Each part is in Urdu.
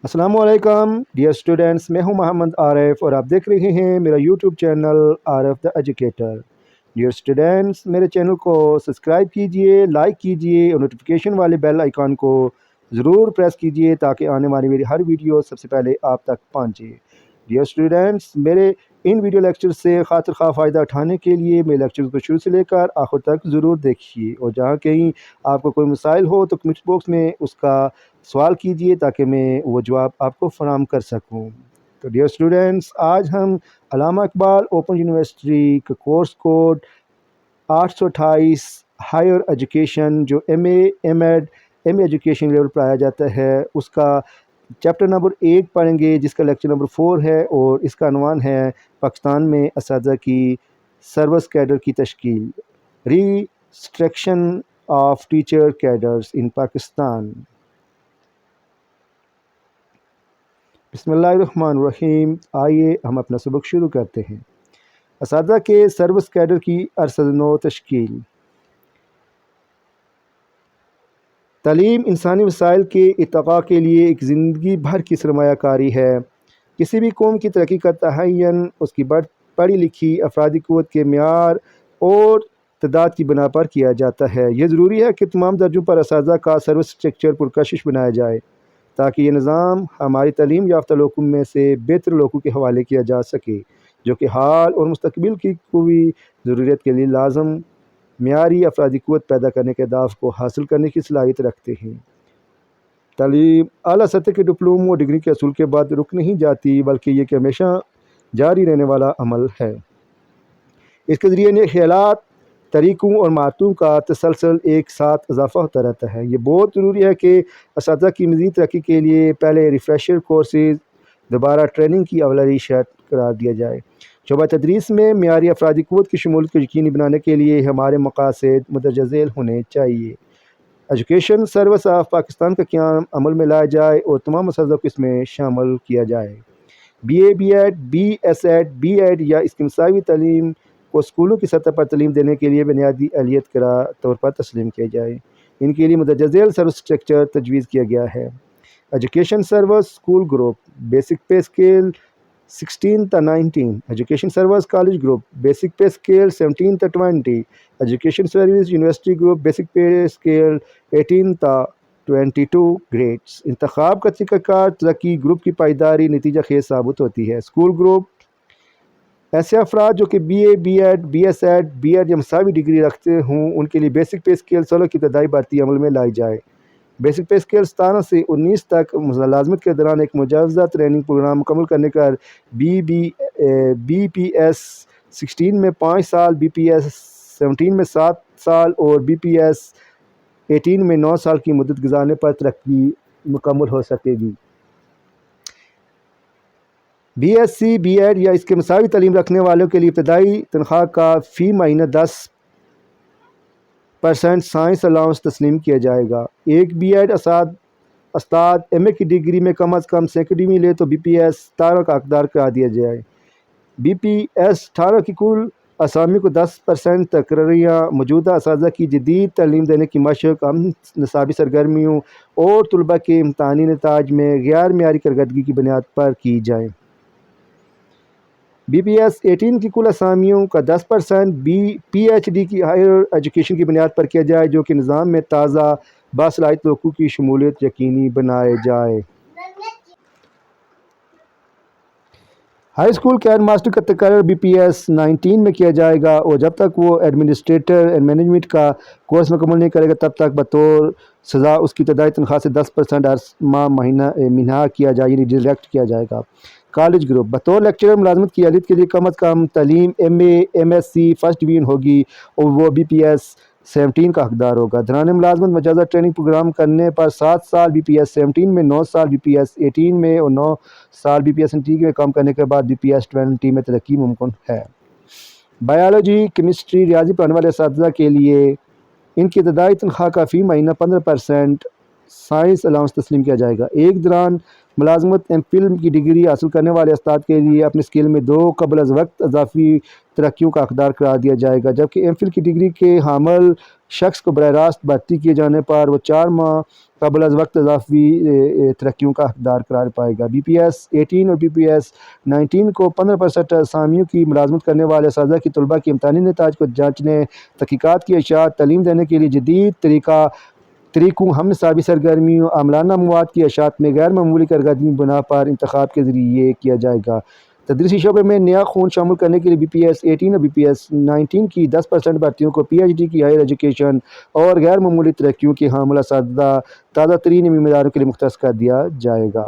السلام علیکم ڈیئر اسٹوڈینٹس، میں ہوں محمد عارف اور آپ دیکھ رہے ہیں میرا یوٹیوب چینل عارف دا ایجوکیٹر۔ ڈیئر اسٹوڈینٹس، میرے چینل کو سبسکرائب کیجئے، لائک کیجئے اور نوٹیفیکیشن والے بیل آئیکن کو ضرور پریس کیجئے تاکہ آنے والی میری ہر ویڈیو سب سے پہلے آپ تک پہنچے۔ ڈیئر اسٹوڈینٹس، میرے ان ویڈیو لیکچر سے خاطر خواہ فائدہ اٹھانے کے لیے میرے لیکچر کو شروع سے لے کر آخر تک ضرور دیکھیے، اور جہاں کہیں آپ کو کوئی مسائل ہو تو کمنٹ باکس میں اس کا سوال کیجئے تاکہ میں وہ جواب آپ کو فراہم کر سکوں۔ تو ڈیئر اسٹوڈینٹس، آج ہم علامہ اقبال اوپن یونیورسٹی کا کورس کوڈ 828 ہائر ایجوکیشن، جو ایم اے ایجوکیشن لیول پڑھایا جاتا ہے، اس کا چیپٹر نمبر 1 پڑھیں گے، جس کا لیکچر نمبر 4 ہے، اور اس کا عنوان ہے پاکستان میں اساتذہ کی سروس کیڈر کی تشکیل، ری اسٹرکشن آف ٹیچر کیڈرز ان پاکستان۔ بسم اللہ الرحمن الرحیم، آئیے ہم اپنا سبق شروع کرتے ہیں۔ اساتذہ کے سروس کیڈر کی ارسل نو تشکیل۔ تعلیم انسانی وسائل کے ارتقاء کے لیے ایک زندگی بھر کی سرمایہ کاری ہے۔ کسی بھی قوم کی ترقی کا تعین اس کی پڑھی لکھی افرادی قوت کے معیار اور تعداد کی بنا پر کیا جاتا ہے۔ یہ ضروری ہے کہ تمام درجوں پر اساتذہ کا سروس اسٹرکچر پرکشش بنایا جائے تاکہ یہ نظام ہماری تعلیم یافتہ لوگوں میں سے بہتر لوگوں کے حوالے کیا جا سکے، جو کہ حال اور مستقبل کی قوی ضرورت کے لیے لازم معیاری افرادی قوت پیدا کرنے کے اہداف کو حاصل کرنے کی صلاحیت رکھتے ہیں۔ تعلیم اعلیٰ سطح کے ڈپلوم و ڈگری کے حصول کے بعد رک نہیں جاتی، بلکہ یہ کہ ہمیشہ جاری رہنے والا عمل ہے۔ اس کے ذریعے نئے خیالات، طریقوں اور مہارتوں کا تسلسل ایک ساتھ اضافہ ہوتا رہتا ہے۔ یہ بہت ضروری ہے کہ اساتذہ کی مزید ترقی کے لیے پہلے ریفریشر کورسز دوبارہ ٹریننگ کی اولاری شرط قرار دیا جائے۔ شعبہ تدریس میں معیاری افرادی قوت کی شمولیت کو یقینی بنانے کے لیے ہمارے مقاصد مندرجہ ذیل ہونے چاہیے۔ ایجوکیشن سروس آف پاکستان کا قیام عمل میں لایا جائے اور تمام اساتذہ کو اس میں شامل کیا جائے۔ B A, B Ed, B S Ed, B Ed یا اس کی مساوی تعلیم کو اسکولوں کی سطح پر تعلیم دینے کے لیے بنیادی اہلیت کے طور پر تسلیم کیا جائے۔ ان کے لیے مندرجہ ذیل سروس اسٹرکچر تجویز کیا گیا ہے۔ Education service school group basic pay scale 16 تا 19، education service college group basic pay scale 17 تا 20، education service university group basic pay scale 18 تا 22 گریڈز۔ انتخاب کا طریقہ کار ترقی گروپ کی پائیداری نتیجہ خیز ثابت ہوتی ہے۔ اسکول گروپ ایسے افراد جو کہ B A, B Ed, B S Ed, B Ed یا مساوی ڈگری رکھتے ہوں، ان کے لیے بیسک پے اسکیل 16 کی ابتدائی بھرتی عمل میں لائی جائے۔ بیسک پے اسکیل 17 سے 19 تک ملازمت کے دوران ایک مجوزہ ٹریننگ پروگرام مکمل کرنے کر بی پی ایس 16 میں 5 سال، بی پی ایس 17 میں 7 سال اور بی پی ایس 18 میں 9 سال کی مدت گزارنے پر ترقی مکمل ہو سکے گی۔ B S C, B Ed یا اس کے مساوی تعلیم رکھنے والوں کے لیے ابتدائی تنخواہ کا فی مہینہ 10% سائنس الاؤنس تسلیم کیا جائے گا۔ ایک بی ایڈ استاد ایم اے کی ڈگری میں کم از کم سیکنڈری لے تو بی پی ایس 17 کا حقدار قرار دیا جائے۔ بی پی ایس 18 کی کل اسامی کو 10% تقرریاں موجودہ اساتذہ کی جدید تعلیم دینے کی مشق، ہم نصابی سرگرمیوں اور طلباء کے امتحانی نتائج میں غیر معیاری کارکردگی کی بنیاد پر کی جائیں۔ بی پی ایس 18 کی کل اسامیوں کا 10% پی ایچ ڈی کی ہائر ایجوکیشن کی بنیاد پر کیا جائے، جو کہ نظام میں تازہ باصلاحیت لوگوں کی شمولیت یقینی بنائے جائے۔ ہائی اسکول کے ہیڈ ماسٹر کا تقرر بی پی ایس 19 میں کیا جائے گا، اور جب تک وہ ایڈمنسٹریٹر اینڈ مینجمنٹ کا کورس مکمل نہیں کرے گا تب تک بطور سزا اس کی ابتدائی تنخواہ سے 10% ہر ماہ منہا کیا جائے، یعنی ڈیڈکٹ کیا جائے گا۔ کالج گروپ بطور لیکچرر ملازمت کی اہلیت کے لیے کم از کم تعلیم M A, M S C first division ہوگی اور وہ بی پی ایس 17 کا حقدار ہوگا۔ دوران ملازمت مجوزہ ٹریننگ پروگرام کرنے پر 7 سال بی پی ایس 17 میں، 9 سال بی پی ایس 18 میں اور 9 سال بی پی ایس 19 میں کام کرنے کے بعد بی پی ایس 20 میں ترقی ممکن ہے۔ بایولوجی، کیمسٹری، ریاضی پڑھانے والے اساتذہ کے لیے ان کی ابتدائی تنخواہ کا فی مہینہ 15% سائنس الاؤنس تسلیم کیا جائے گا۔ ایک دوران ملازمت ایم فل کی ڈگری حاصل کرنے والے استاد کے لیے اپنے اسکل میں 2 قبل از وقت اضافی ترقیوں کا حقدار قرار دیا جائے گا، جبکہ ایم فل کی ڈگری کے حامل شخص کو براہ راست بھرتی کیے جانے پر وہ 4 ماہ قبل از وقت اضافی ترقیوں کا حقدار قرار پائے گا۔ بی پی ایس 18 اور بی پی ایس 19 کو 15% اسامیوں کی ملازمت کرنے والے اساتذہ کی طلباء کے امتحانی نتائج کو جانچنے، تحقیقات کی اشاعت، تعلیم دینے کے لیے جدید طریقوں، ہم نصابی سرگرمیوں، عاملانہ مواد کی اشاعت میں غیر معمولی کارکردگی بنا پر انتخاب کے ذریعے یہ کیا جائے گا۔ تدریسی شعبے میں نیا خون شامل کرنے کے لیے بی پی ایس 18 اور بی پی ایس 19 کی 10% بھرتیوں کو پی ایچ ڈی کی ہائر ایجوکیشن اور غیر معمولی ترقیوں کے حامل اساتذہ تازہ ترین علمی معیاروں کے لیے مختص کر دیا جائے گا۔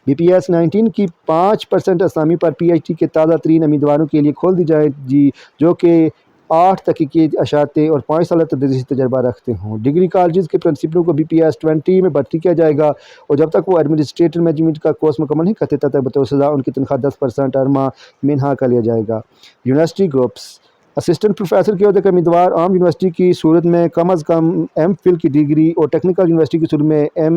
بی پی ایس 19 کی 5% اسامی پر پی ایچ ڈی کے تازہ ترین امیدواروں کے لیے کھول دی جائے گی، جو کہ 8 تحقیقی اشاعتیں اور 5 سالہ تدریسی تجربہ رکھتے ہوں۔ ڈگری کالجز کے پرنسپلوں کو بی پی ایس 20 میں بھرتی کیا جائے گا اور جب تک وہ ایڈمنسٹریٹر مینجمنٹ کا کورس مکمل نہیں کرتے تب تک بطور سزا ان کی تنخواہ 10% ہر ماہ منہا کر لیا جائے گا۔ یونیورسٹی گروپس اسسٹنٹ پروفیسر کے عہدے کا امیدوار عام یونیورسٹی کی صورت میں کم از کم ایم فل کی ڈگری اور ٹیکنیکل یونیورسٹی کی صورت میں ایم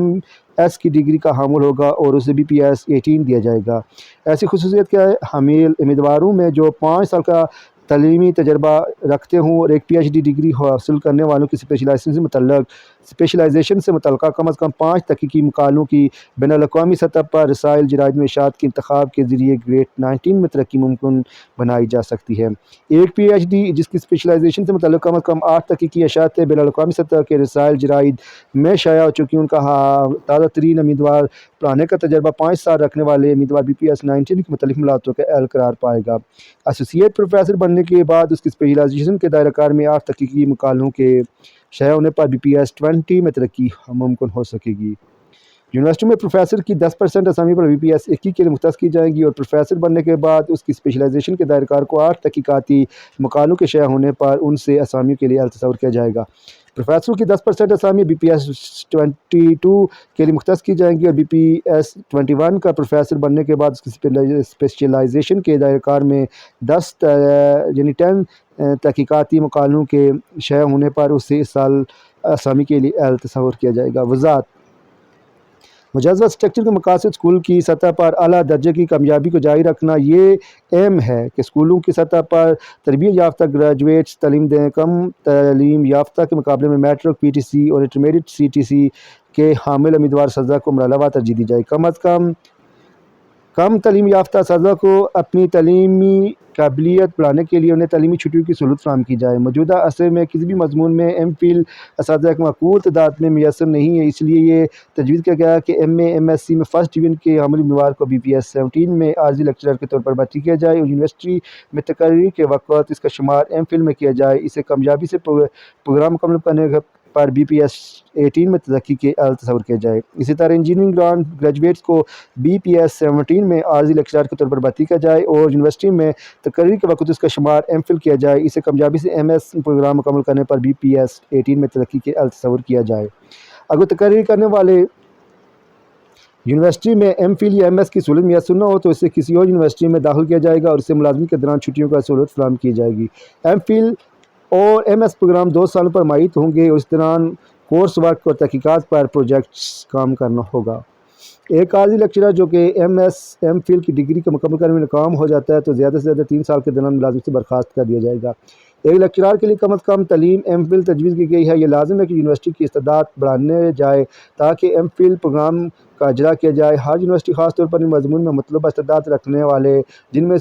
ایس کی ڈگری کا حامل ہوگا اور اسے بی پی ایس 18 دیا جائے گا۔ ایسی خصوصیت کے حامل امیدواروں میں جو 5 سال کا تعلیمی تجربہ رکھتے ہوں اور ایک پی ایچ ڈی ڈگری حاصل کرنے والوں کی اسپیشلائزیشن سے متعلقہ کم از کم 5 تحقیقی مقالوں کی بین الاقوامی سطح پر رسائل جرائد میں اشاعت کے انتخاب کے ذریعے گریڈ 19 میں ترقی ممکن بنائی جا سکتی ہے۔ ایک پی ایچ ڈی جس کی اسپیشلائزیشن سے متعلق کم از کم 8 تحقیقی اشاعتیں بین الاقوامی سطح کے رسائل جرائد میں شائع ہو چکی ان کا تازہ ترین امیدوار پڑھانے کا تجربہ 5 سال رکھنے والے امیدوار بی پی ایس 19 کی مختلف ملاحظوں کا اہل قرار پائے گا۔ ایسوسی ایٹ پروفیسر بننے کے بعد اس کی اسپیشلائزیشن کے دائرہ کار میں 8 تحقیقی مقالوں کے شائع ہونے پر بی پی ایس 20 میں ترقی ممکن ہو سکے گی۔ یونیورسٹی میں پروفیسر کی 10% اسامی پر بی پی ایس 21 کے لیے مختص کی جائیں گی اور پروفیسر بننے کے بعد اس کی اسپیشلائزیشن کے دائرہ کار کو 8 تحقیقاتی مقالوں کے شائع ہونے پر ان سے اسامیوں کے لیے اہل تصور کیا جائے گا۔ پروفیسروں کی 10% اسامی بی پی ایس 22 کے لیے مختص کی جائیں گی اور بی پی ایس 21 کا پروفیسر بننے کے بعد اس کی اسپیشلائزیشن کے دائرہ کار میں 10 تحقیقاتی مقالوں کے شائع ہونے پر اسے اس سال اسامی کے لیے اہل تصور کیا جائے گا۔ وضاحت: مجوزہ اسٹرکچر کے مقاصد اسکول کی سطح پر اعلیٰ درجے کی کامیابی کو جاری رکھنا یہ اہم ہے کہ اسکولوں کی سطح پر تربیت یافتہ گریجویٹس تعلیم دیں۔ کم تعلیم یافتہ کے مقابلے میں میٹرک، پی ٹی سی اور انٹرمیڈیٹ سی ٹی سی کے حامل امیدوار اساتذہ کو مرحلہ وار ترجیح دی جائے۔ کم تعلیم یافتہ اساتذہ کو اپنی تعلیمی قابلیت بڑھانے کے لیے انہیں تعلیمی چھٹیوں کی سہولت فراہم کی جائے۔ موجودہ عصر میں کسی بھی مضمون میں ایم فل اساتذہ ایک معقول تعداد میں میسر نہیں ہے، اس لیے یہ تجویز کیا گیا ہے کہ M A M S C میں فرسٹ ڈویژن کے حامل امیدوار کو بی پی ایس 17 میں عارضی لیکچرر کے طور پر بھرتی کیا جائے اور یونیورسٹی میں تقرری کے وقت اس کا شمار ایم فل میں کیا جائے۔ اسے کامیابی سے پروگرام مکمل کرنے پر بی پی ایس 18 میں ترقی کے اہل تصور کیا جائے۔ اسی طرح انجینئرنگ گریجویٹس کو بی پی ایس 17 میں عارضی لیکچرر کے طور پر بھرتی کیا جائے اور یونیورسٹی میں تقرری کے وقت اس کا شمار ایم فل کیا جائے۔ اسے کامیابی سے ایم ایس پروگرام مکمل کرنے پر بی پی ایس 18 میں ترقی کے اہل تصور کیا جائے۔ اگر تقرری کرنے والے یونیورسٹی میں ایم فل یا ایم ایس کی سہولت میسر نہ ہو تو اسے کسی اور یونیورسٹی میں داخل کیا جائے گا اور اسے ملازمت کے دوران چھٹیوں کا سہولت فراہم کی جائے گی۔ ایم فل اور ایم ایس پروگرام 2 سالوں پر معیت ہوں گے اور اس دوران کورس ورک اور تحقیقات پر پروجیکٹس کام کرنا ہوگا۔ ایک عارضی لیکچرر جو کہ ایم ایس ایم فل کی ڈگری کو مکمل کرنے میں ناکام ہو جاتا ہے تو زیادہ سے زیادہ 3 سال کے دوران ملازمت سے برخاست کر دیا جائے گا۔ ایک لیکچرر کے لیے کم از کم تعلیم ایم فل تجویز کی گئی ہے۔ یہ لازم ہے کہ یونیورسٹی کی استعداد بڑھانے جائے تاکہ ایم فل پروگرام کا اجرا کیا جائے۔ ہر یونیورسٹی خاص طور پر ان مضمون میں مطلوبہ استعداد رکھنے والے جن میں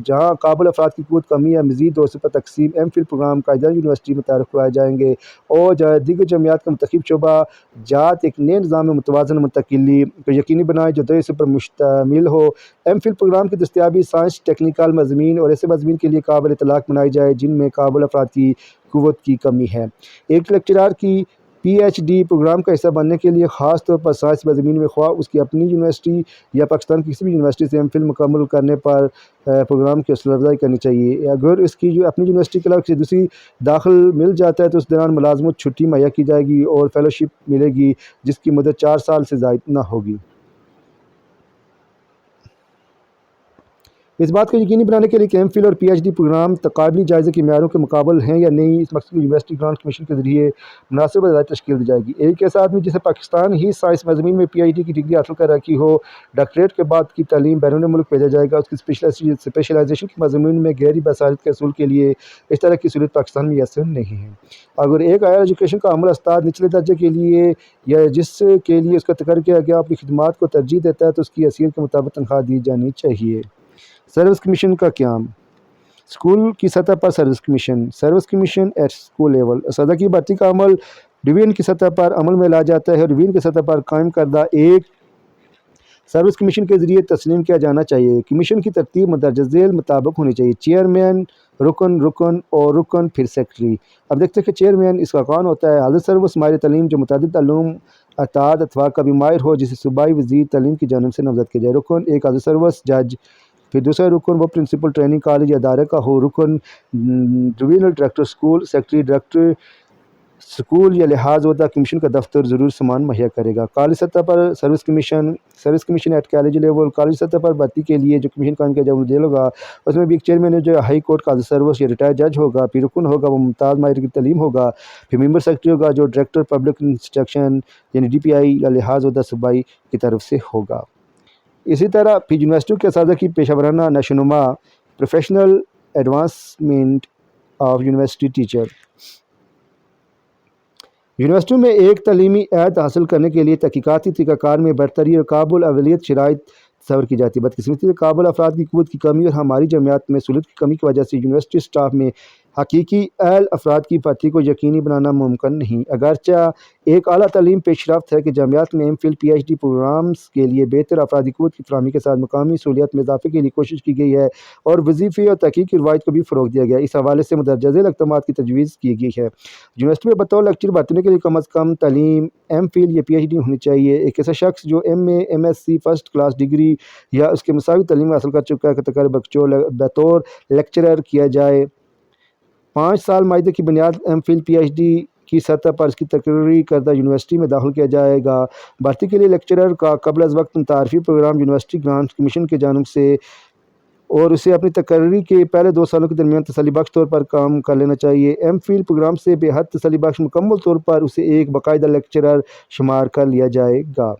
جہاں قابل افراد کی قوت کمی ہے، مزید 2 پر تقسیم ایم فل پروگرام کا اجرا یونیورسٹی میں تعارف کروائے جائیں گے اور دیگر جامعات کا منتخب شعبہ جات ایک نئے نظام میں متوازن منتقلی کو یقینی بنائے جو 2 حصوں پر مشتمل ہو۔ ایم فل پروگرام کی دستیابی سائنس، ٹیکنیکل مضامین اور ایسے مضامین کے لیے قابل اطلاق بنائی جائے جن میں قابل افراد کی قوت کی کمی ہے۔ ایک لیکچرر کی پی ایچ ڈی پروگرام کا حصہ بننے کے لیے خاص طور پر سائنس مضامین میں خواہ اس کی اپنی یونیورسٹی یا پاکستان کی کسی بھی یونیورسٹی سے ایم فل مکمل کرنے پر پروگرام کی حوصلہ افزائی کرنی چاہیے۔ اگر اس کی اپنی یونیورسٹی کے علاوہ کسی دوسری داخل مل جاتا ہے تو اس دوران ملازمت چھٹی مہیا کی جائے گی اور فیلوشپ ملے گی جس کی مدت 4 سال سے زائد نہ ہوگی۔ اس بات کو یقینی بنانے کے لیے کہ ایم فل اور پی ایچ ڈی پروگرام تقابلی جائزے کے معیاروں کے مقابل ہیں یا نہیں، اس مقصد کو یونیورسٹی گرانٹ کمیشن کے ذریعے مناسب ادارہ تشکیل دی جائے گی۔ ایک ایسا آدمی جسے پاکستان ہی سائنس مضامین میں پی ایچ ڈی کی ڈگری حاصل کر رکھی ہو، ڈاکٹریٹ کے بعد کی تعلیم بیرون ملک بھیجا جائے گا۔ اس کی اسپیشلائزیشن کے مضامین میں غیر بصارت کے حصول کے لیے اس طرح کی سہولت پاکستان میں میسر نہیں ہے۔ اگر ایک ہائر ایجوکیشن کا عمل استاد نچلے درجے کے لیے یا جس کے لیے اس کا تقرر کیا گیا اپنی خدمات کو ترجیح دیتا ہے تو اس کی حیثیت کے مطابق تنخواہ دی جانی چاہیے۔ سروس کمیشن کا قیام۔ اسکول کی سطح پر service commission at school level. اساتذہ کی بھرتی کا عمل ڈویژن کی سطح پر عمل میں لا جاتا ہے اور ڈویژن کی سطح پر قائم کردہ ایک سروس کمیشن کے ذریعے تسلیم کیا جانا چاہیے۔ کمیشن کی ترتیب مندرجہ ذیل مطابق ہونی چاہیے: چیئرمین، رکن پھر سیکرٹری۔ اب دیکھتے ہیں کہ چیئرمین اس کا کون ہوتا ہے؟ حاضر سروس ماہر تعلیم جو متعدد علوم اتوا کا بھی ماہر ہو، جسے صوبائی وزیر تعلیم کی جانب سے نامزد کیا جائے۔ رکن ایک حاضر سروس جج، پھر دوسرا رکن وہ پرنسپل ٹریننگ کالج یا ادارے کا ہو۔ رکن divisional director school, secretary director school یا لحاظ ہوتا کمیشن کا دفتر ضرور سامان مہیا کرے گا۔ کالج سطح پر service commission at college level. College سطح پر بھرتی کے لیے جو کمیشن قائم کیا جائے وہ جیل ہوگا، اس میں بھی ایک چیئرمین ہے جو ہائی کورٹ کا حاضر سروس یا ریٹائر جج ہوگا، پھر رکن ہوگا وہ ممتاز ماہر کی تعلیم ہوگا، پھر ممبر سیکرٹری ہوگا جو ڈائریکٹر پبلک انسٹرکشن یعنی ڈی پی آئی یا لحاظ ہوتا صوبائی کی طرف سے ہوگا۔ اسی طرح پھر یونیورسٹیوں کے اساتذہ کی پیشہ ورانہ نشوونما، professional advancement of university teacher. یونیورسٹیوں میں ایک تعلیمی عہد حاصل کرنے کے لیے تحقیقاتی طریقہ کار میں برتری اور قابل اولویت شرائط تصور کی جاتی ہے۔ بدقسمتی سے قابل افراد کی قوت کی کمی اور ہماری جامعات میں سہولت کی کمی کی وجہ سے یونیورسٹی سٹاف میں حقیقی اہل افراد کی بھرتی کو یقینی بنانا ممکن نہیں۔ اگرچہ ایک اعلیٰ تعلیم پیش رفت ہے کہ جامعات میں M Phil P H D programmes کے لیے بہتر افرادی قوت کی فراہمی کے ساتھ مقامی سہولیات میں اضافے کے لیے کوشش کی گئی ہے اور وظیفے اور تحقیق کی روایت کو بھی فروغ دیا گیا ہے، اس حوالے سے مندرجہ ذیل اقدامات کی تجویز کی گئی ہے۔ یونیورسٹی میں بطور لیکچر بھرتی کے لیے کم از کم تعلیم ایم فل یا پی ایچ ڈی ہونی چاہیے۔ ایک ایسا شخص جو M A, M S C first class degree یا اس کے مساوی تعلیم حاصل کر چکا ہے کا تقرر بطور لیکچرر کیا جائے۔ 5 سال معاہدے کی بنیاد M Phil P H D کی سطح پر اس کی تقرری کردہ یونیورسٹی میں داخل کیا جائے گا۔ بھرتی کے لیے لیکچرر کا قبل از وقت تعارفی پروگرام یونیورسٹی گرانٹ کمیشن کی جانب سے اور اسے اپنی تقرری کے پہلے 2 سالوں کے درمیان تسلی بخش طور پر کام کر لینا چاہیے۔ ایم فل پروگرام سے بے حد تسلی بخش مکمل طور پر اسے ایک باقاعدہ لیکچرر شمار کر لیا جائے گا۔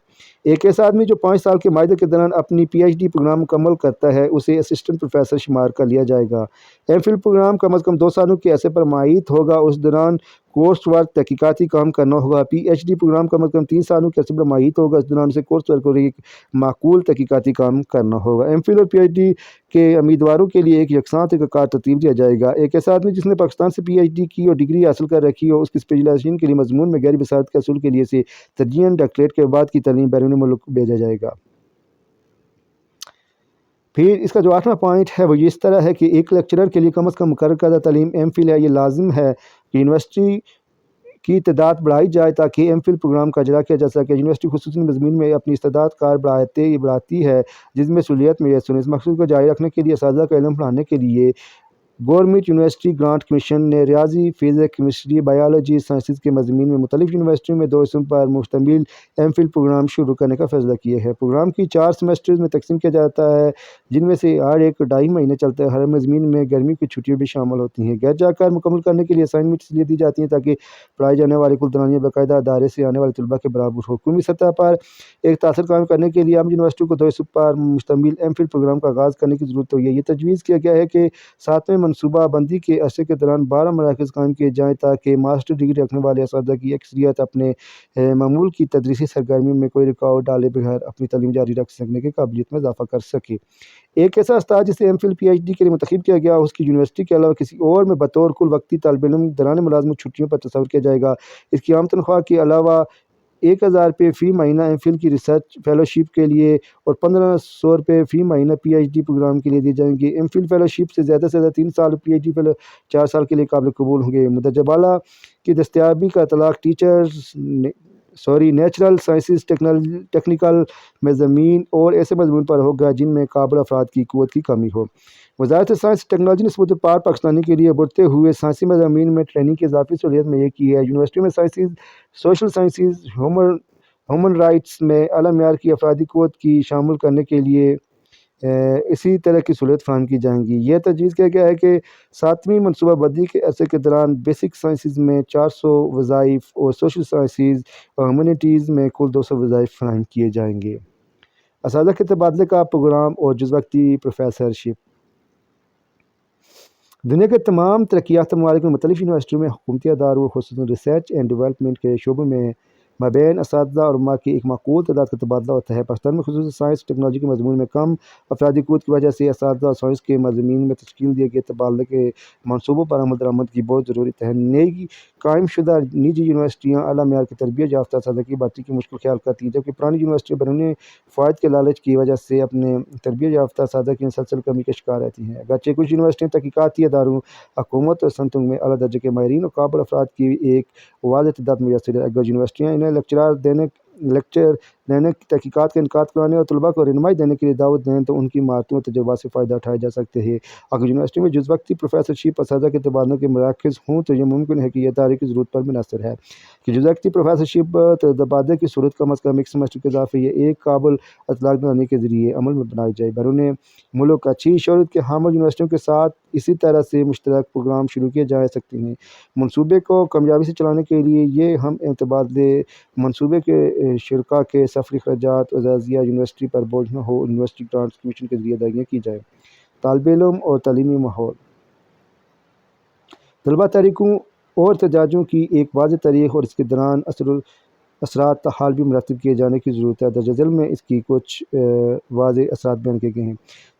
ایک ایسا آدمی جو 5 سال کے معاہدے کے دوران اپنی پی ایچ ڈی پروگرام مکمل کرتا ہے اسے اسسٹنٹ پروفیسر شمار کر لیا جائے گا۔ ایم فل پروگرام کم از کم 2 سالوں کے عرصے پر معیت ہوگا، اس دوران کورس ورک تحقیقاتی کام کرنا ہوگا۔ پی ایچ ڈی پروگرام کم از کم 3 سالوں کے عرصے پر معیت ہوگا، اس دوران اسے کورس ورک اور ایک معقول تحقیقاتی کام کرنا ہوگا۔ ایم فل اور پی ایچ ڈی کے امیدواروں کے لیے ایک یکساں طریقہ کار ترتیب دیا جائے گا۔ ایک ایسا آدمی جس نے پاکستان سے پی ایچ ڈی کی اور ڈگری حاصل کر رکھی ہو، اس کی اسپیشلائزیشن کے لیے مضمون میں غیر بصارت کے حصول کے لیے سے ترجیحاً ڈاکٹریٹ کے بعد کی تعلیم بیرون ملک بھیجا جائے گا۔ پھر اس کا جو 8واں پوائنٹ ہے وہ یہ اس طرح ہے کہ ایک لیکچرر کے لیے کم از کم مقرر کردہ تعلیم ایم فل ہے۔ یہ لازم ہے کہ یونیورسٹی کی تعداد بڑھائی جائے تاکہ ایم فل پروگرام کا اجرا کیا جا سکے۔ یونیورسٹی خصوصی مضامین میں اپنی استعداد کار بڑھاتی ہے جس میں سہولیت میسر ہو۔ اس مقصد کو جاری رکھنے کے لیے اساتذہ کا علم بڑھانے کے لیے گورنمنٹ یونیورسٹی گرانٹ کمیشن نے ریاضی، فزکس، کیمسٹری، بایولوجی سائنسز کے مضامین میں مختلف یونیورسٹیوں میں 2 حصوں پر مشتمل ایم فل پروگرام شروع کرنے کا فیصلہ کیا ہے۔ پروگرام کی 4 سیمسٹرز میں تقسیم کیا جاتا ہے جن میں سے ہر ایک 2.5 مہینے چلتا ہے۔ ہر مضمین میں گرمی کی چھٹیاں بھی شامل ہوتی ہیں۔ گھر جا کر مکمل کرنے کے لیے اسائنمنٹ اس لیے دی جاتی ہیں تاکہ پڑھائے جانے والے کل دورانیہ باقاعدہ ادارے سے آنے والے طلباء کے برابر ہو۔ قومی سطح پر ایک تاثر قائم کرنے کے لیے ہم یونیورسٹیوں کو 2 حصوں پر مشتمل ایم فل پروگرام کا آغاز کرنے کی ضرورت ہوئی ہے۔ یہ تجویز کیا گیا ہے کہ 7ویں منصوبہ بندی کے عرصے کے دوران 12 مراکز قائم کیے جائیں تاکہ ماسٹر ڈگری رکھنے والے اساتذہ کی اکثریت اپنے معمول کی تدریسی سرگرمیوں میں کوئی رکاوٹ ڈالے بغیر اپنی تعلیم جاری رکھ سکنے کی قابلیت میں اضافہ کر سکے۔ ایک ایسا استاد جسے M Phil P H D کے لیے منتخب کیا گیا اس کی یونیورسٹی کے علاوہ کسی اور میں بطور کل وقتی طالب علم دوران ملازمت چھٹیوں پر تصور کیا جائے گا۔ اس کی عام تنخواہ کے علاوہ 1000 روپے فی مہینہ ایم فل کی ریسرچ فیلوشپ کے لیے اور 1500 روپے فی مہینہ پی ایچ ڈی پروگرام کے لیے دیے جائیں گے۔ ایم فل فیلوشپ سے زیادہ 3 سال، پی ایچ ڈی فیلو 4 سال کے لیے قابل قبول ہوں گے۔ مندرجہ بالا کی دستیابی کا اطلاق نیچرل سائنسز، ٹیکنیکل مضامین اور ایسے مضمون پر ہوگا جن میں قابل افراد کی قوت کی کمی ہو۔ وزارت سائنس ٹیکنالوجی نے ثبوت پار پاکستانی کے لیے بڑھتے ہوئے سائنسی مضامین میں ٹریننگ کی اضافی سہولیت میں یہ کی ہے۔ یونیورسٹی میں sciences, social sciences, human rights میں اعلیٰ معیار کی افرادی قوت کی شامل کرنے کے لیے اسی طرح کی سہولت فراہم کی جائیں گی۔ یہ تجویز کیا گیا ہے کہ 7ویں منصوبہ بندی کے عرصے کے دوران بیسک سائنسز میں 400 وظائف اور سوشل سائنسز اور ہیومینٹیز میں کل 200 وظائف فراہم کیے جائیں گے۔ اساتذہ کے تبادلے کا پروگرام اور جز وقتی پروفیسرشپ۔ دنیا کے تمام ترقی یافتہ ممالک میں مختلف یونیورسٹیوں میں حکومتی اداروں خصوصاً ریسرچ اینڈ ڈیولپمنٹ کے شعبوں میں مابین اساتذہ اور علماء کی ایک معقول تعداد کا تبادلہ ہوتا ہے۔ پاکستان میں خصوصاً سائنس اور ٹیکنالوجی کے مضمون میں کم افرادی قوت کی وجہ سے اساتذہ اور سائنس کے مضامین میں تشکیل دیے گئے تبادلے کے منصوبوں پر عمل درآمد کی بہت ضرورت ہے۔ نئی قائم شدہ نجی یونیورسٹیاں اعلیٰ معیار کی تربیت یافتہ اساتذہ کی بھرتی کی مشکل خیال کرتی ہیں، جبکہ پرانی یونیورسٹیاں بیرونی فوائد کے لالچ کی وجہ سے اپنے تربیت یافتہ اساتذہ کی مسلسل کمی کا شکار رہتی ہیں۔ اگرچہ کچھ یونیورسٹیاں تحقیقاتی اداروں، حکومت اور صنعتوں میں اعلیٰ درجے کے ماہرین اور قابل افراد کی ایک واضح تعداد میسر ہے، اگر یونیورسٹیاں انہیں لیکچر دینے، تحقیقات کا انعقاد کرانے اور طلباء کو رہنمائی دینے کے لیے دعوت دیں تو ان کی مہارتوں اور تجربات سے فائدہ اٹھایا جا سکتے ہیں۔ اگر یونیورسٹی میں جز وقتی پروفیسرشپ اساتذہ کے تبادلوں کے مراکز ہوں تو یہ ممکن ہے کہ یہ تاریخی ضرورت پر منحصر ہے کہ جز وقتی پروفیسرشپ تبادلے کی صورت کم از کم ایک سیمسٹر کے اضافے یا ایک قابل اطلاق دلانے کے ذریعے عمل میں بنائی جائے۔ بیرون ملک اچھی شہرت کے حامل یونیورسٹیوں کے ساتھ اسی طرح سے مشترک پروگرام شروع کیے جا سکتے ہیں۔ منصوبے کو کامیابی سے چلانے کے لیے یہ ہم تبادلے منصوبے کے شرکاء کے سفری اخراجات اور اعزازیہ یونیورسٹی پر بوجھ نہ ہو، یونیورسٹی گرانٹس کمیشن کے ذریعے ادائیگیاں کی جائیں۔ طالب علم اور تعلیمی ماحول۔ طلبہ تحریکوں اور احتجاجوں کی ایک واضح تاریخ اور اس کے دوران اثرات تاحال بھی مرتب کیے جانے کی ضرورت ہے۔ درجہ ذیل میں اس کی کچھ واضح اثرات بیان کیے گئے ہیں۔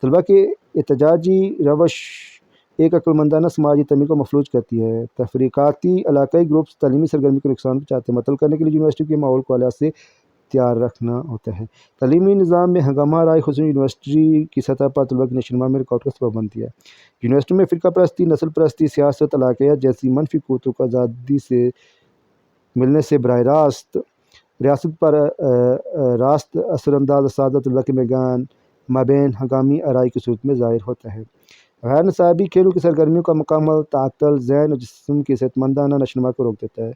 طلبہ کے احتجاجی روش ایک عقل مندانہ سماجی تعمیر کو مفلوج کرتی ہے۔ تفریقاتی علاقائی گروپس تعلیمی سرگرمی کو نقصان پہنچاتے ہیں۔ مطلب کرنے کے لیے یونیورسٹی کے ماحول کو اعلیٰ سے تیار رکھنا ہوتا ہے۔ تعلیمی نظام میں ہنگامہ آرائی خصوصاً یونیورسٹی کی سطح پر طلبہ کی نشو و نما میں رکاوٹ کا سبب بنتی ہے۔ یونیورسٹی میں فرقہ پرستی، نسل پرستی، سیاست، علاقیات جیسی منفی قوتوں کو آزادی سے ملنے سے براہ راست ریاست پر راست اثر انداز اساتذہ طلبہ کے مابین ہنگامی آرائی کی صورت میں ظاہر ہوتا ہے۔ غیر نصابی کھیلوں کی سرگرمیوں کا مکمل تعطل ذہن اور جسم کی صحت مندانہ نشو و نما کو روک دیتا ہے۔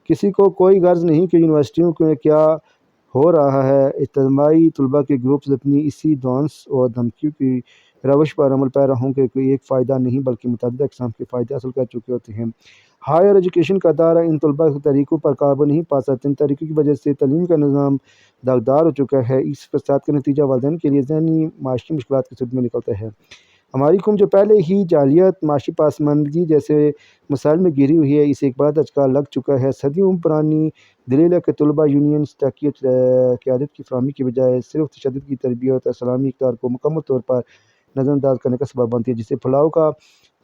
کسی کو کوئی غرض نہیں کہ یونیورسٹیوں میں کیا ہو رہا ہے۔ اجتماعی طلبہ کے گروپس اپنی اسی دھونس اور دھمکیوں کی روش پر عمل پیرا ہوں کہ کوئی ایک فائدہ نہیں بلکہ متعدد اقسام کے فائدے حاصل کر چکے ہوتے ہیں۔ ہائر ایجوکیشن کا ادارہ ان طلبہ کی تحریکوں پر قابو نہیں پا سکتے۔ ان تحریکوں کی وجہ سے تعلیم کا نظام داغدار ہو چکا ہے۔ اس فساد کا نتیجہ والدین کے لیے ذہنی معاشی مشکلات کی صورت میں نکلتا ہے۔ ہماری قوم جو پہلے ہی جاہلیت، معاشی پسماندگی جیسے مسائل میں گھری ہوئی ہے، اسے ایک بڑا دھچکا لگ چکا ہے۔ صدیوں پرانی دلیل ہے کہ طلبہ یونینز تحقیق قیادت کی فراہمی کے بجائے صرف تشدد کی تربیت اور اسلامی اقدار کو مکمل طور پر نظر انداز کرنے کا سبب بنتی ہے، جسے پھیلاؤ کا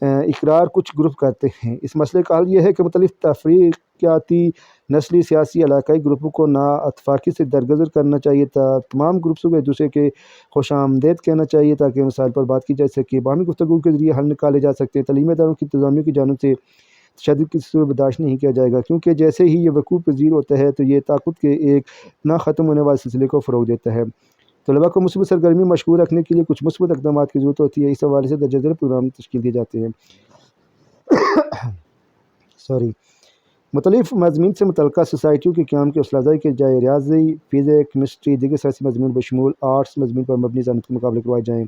اقرار کچھ گروپ کرتے ہیں۔ اس مسئلے کا حل یہ ہے کہ مختلف تفریقاتی، نسلی، سیاسی، علاقائی گروپوں کو نا اتفاقی سے درگزر کرنا چاہیے۔ تمام گروپس کو ایک دوسرے کے خوش آمدید کہنا چاہیے تاکہ مسائل پر بات کی جا سکے، باہمی گفتگو کے ذریعے حل نکالے جا سکتے ہیں۔ تعلیمی اداروں کی انتظامیہ کی جانب سے تشدد کی صورت برداشت نہیں کیا جائے گا، کیونکہ جیسے ہی یہ وقوع پذیر ہوتا ہے تو یہ طاقت کے ایک نہ ختم ہونے والے سلسلے کو فروغ دیتا ہے۔ طلباء کو مثبت سرگرمی مشغول رکھنے کے لیے کچھ مثبت اقدامات کی ضرورت ہوتی ہے۔ اس حوالے سے درجہ ذیل پروگرام تشکیل دیے جاتے ہیں۔ مختلف مضامین سے متعلقہ سوسائٹیوں کے قیام کی حوصلہ افزائی کی جائے۔ ریاضی، فزکس، کیمسٹری، دیگر سائنسی مضامین بشمول آرٹس مضامین پر مبنی ذہانت کے مقابلے کروائے جائیں۔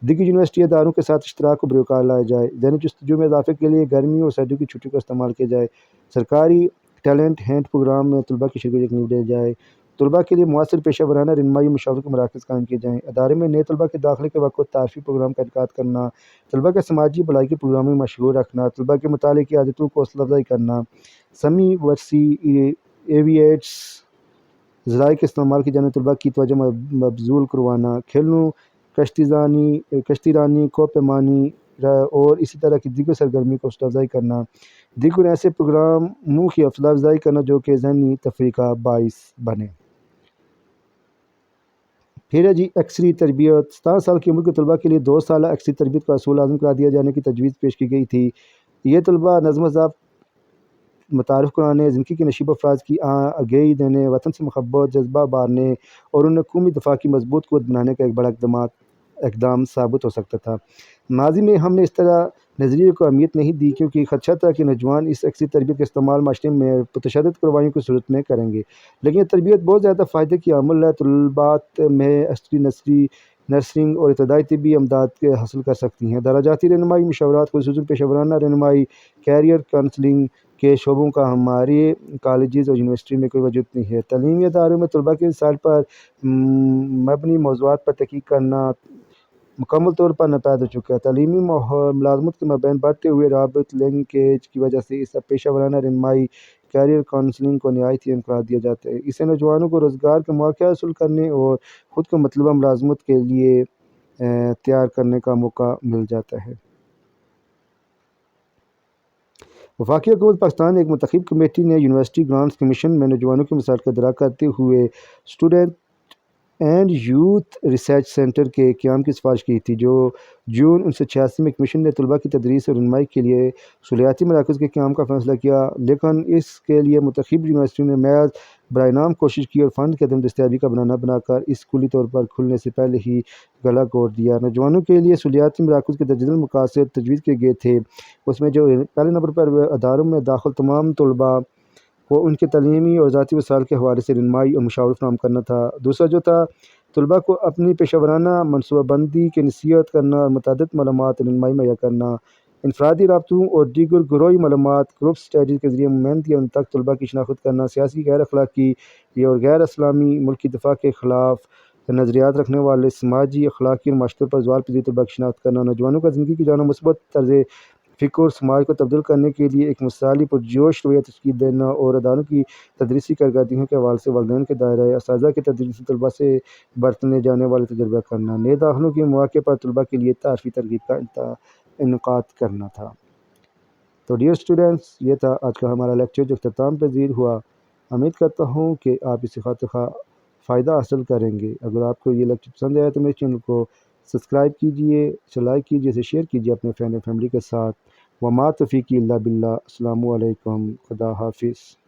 دیگر یونیورسٹی اداروں کے ساتھ اشتراک کو بروقار لایا جائے۔ ذہنی جستجو میں اضافے کے لیے گرمیوں اور سردیوں کی چھٹیوں کا استعمال کیا جائے۔ سرکاری ٹیلنٹ ہنٹ پروگرام میں طلباء کی شرکت یقینی بنائی جائے۔ طلباء کے لیے مؤثر پیشہ ورانہ رہنمائی اور مشاورت کے مراکز قائم کیے جائیں۔ ادارے میں نئے طلباء کے داخلے کے وقت تعارفی پروگرام کا انعقاد کرنا، طلباء کے سماجی بھلائی کے پروگراموں میں مشغول رکھنا، طلباء کے مطالعے کی عادتوں کو حوصلہ افزائی کرنا، سمی ورثی ایویٹس ذرائع کے استعمال کی جانب طلباء کی توجہ مبذول کروانا، کھیلوں، کشتی رانی، کوہ پیمانی اور اسی طرح کی دیگر سرگرمی کو حوصلہ افزائی کرنا، دیگر ایسے پروگراموں کی حوصلہ افزائی کرنا جو کہ ذہنی تفریح کا باعث بنے۔ پھر ہے جی ایکسری تربیت۔ 17 سال کی عمر کے طلباء کے لیے 2 سالہ ایکسری تربیت کا اصول لازم قرار دیا جانے کی تجویز پیش کی گئی تھی۔ یہ طلباء نظم و ضبط متعارف کرانے، زندگی کے نشیب و فراز کی آگہی دینے، وطن سے محبت جذبہ بارنے اور انہیں قومی دفاع کی مضبوط قوت بنانے کا ایک بڑا اقدام ثابت ہو سکتا تھا۔ ماضی میں ہم نے اس طرح نظریے کو اہمیت نہیں دی کیونکہ خدشہ تھا کہ نوجوان اس ایکسری تربیت کا استعمال معاشرے میں پرتشدد کارروائیوں کی صورت میں کریں گے، لیکن یہ تربیت بہت زیادہ فائدے کی عامل ہے۔ طلبات میں ایکسری نسلی نرسنگ اور ابتدائی طبی امداد کے حاصل کر سکتی ہیں۔ دراجاتی رہنمائی مشاورات خصوصاً پیشہ ورانہ رہنمائی کیریئر کونسلنگ کے شعبوں کا ہمارے کالجز اور یونیورسٹی میں کوئی وجود نہیں ہے۔ تعلیمی اداروں میں طلباء کے وسائل پر مبنی موضوعات پر تحقیق کرنا مکمل طور پر ناپید ہو چکا ہے۔ تعلیمی ملازمت کے مابین بڑھتے ہوئے رابط لنکیج کی وجہ سے اس پیشہ ورانہ رہنمائی کیریئر کونسلنگ کو نہایت ہی اہم قرار دیا جاتا ہے۔ اس سے نوجوانوں کو روزگار کے مواقع حاصل کرنے اور خود کو مطلوبہ ملازمت کے لیے تیار کرنے کا موقع مل جاتا ہے۔ وفاقی حکومت پاکستان ایک منتخب کمیٹی نے یونیورسٹی گرانٹس کمیشن میں نوجوانوں کے مسائل کا ادراک کرتے ہوئے student and youth research centre کے قیام کی سفارش کی تھی۔ جو جون 1986 میں کمیشن نے طلباء کی تدریس اور رہنمائی کے لیے سہولیاتی مراکز کے قیام کا فیصلہ کیا، لیکن اس کے لیے منتخب یونیورسٹیوں نے محض برائے نام کوشش کی اور فنڈ کی عدم دستیابی کا بہانہ بنا کر اس کلی طور پر کھلنے سے پہلے ہی گلا گھونٹ دیا۔ نوجوانوں کے لیے سہولیاتی مراکز کے درج ذیل مقاصد تجویز کیے گئے تھے۔ اس میں جو پہلے نمبر پر اداروں میں داخل تمام طلباء کو ان کے تعلیمی اور ذاتی وسائل کے حوالے سے رہنمائی اور مشاورت فراہم کرنا تھا۔ دوسرا جو تھا طلباء کو اپنی پیشہ ورانہ منصوبہ بندی کی نصیحت کرنا اور متعدد معلومات اور رہنمائی مہیا کرنا، انفرادی رابطوں اور دیگر گروہی معلومات گروپ اسٹڈیز کے ذریعے محنتی ان تک طلباء کی شناخت کرنا، سیاسی غیر اخلاقی اور غیر اسلامی ملکی دفاع کے خلاف نظریات رکھنے والے سماجی اخلاقی اور معاشی طور پر زوال پذیر طلباء کی شناخت کرنا، نوجوانوں کا زندگی کی جانب مثبت طرز فکر اور سماج کو تبدیل کرنے کے لیے ایک مثالی پرجوش رویہ تشکیل دینا اور اداروں کی تدریسی کارکردگیوں کے حوالے سے والدین کے دائرہ اساتذہ کے تدریسی طلباء سے برتنے جانے والے تجربہ کرنا، نئے داخلوں کے مواقع پر طلباء کے لیے تعارفی تقریب کا انعقاد کرنا تھا۔ تو ڈیئر اسٹوڈنٹس، یہ تھا آج کا ہمارا لیکچر جو اختتام پذیر ہوا۔ امید کرتا ہوں کہ آپ اس سے خاطر فائدہ حاصل کریں گے۔ اگر آپ کو یہ لیکچر پسند آیا تو میرے چینل کو سبسکرائب کیجئے، لائک کیجئے، اسے شیئر کیجئے اپنے فرینڈ اور فیملی کے ساتھ۔ وما توفیقی الا باللہ۔ السلام علیکم، خدا حافظ۔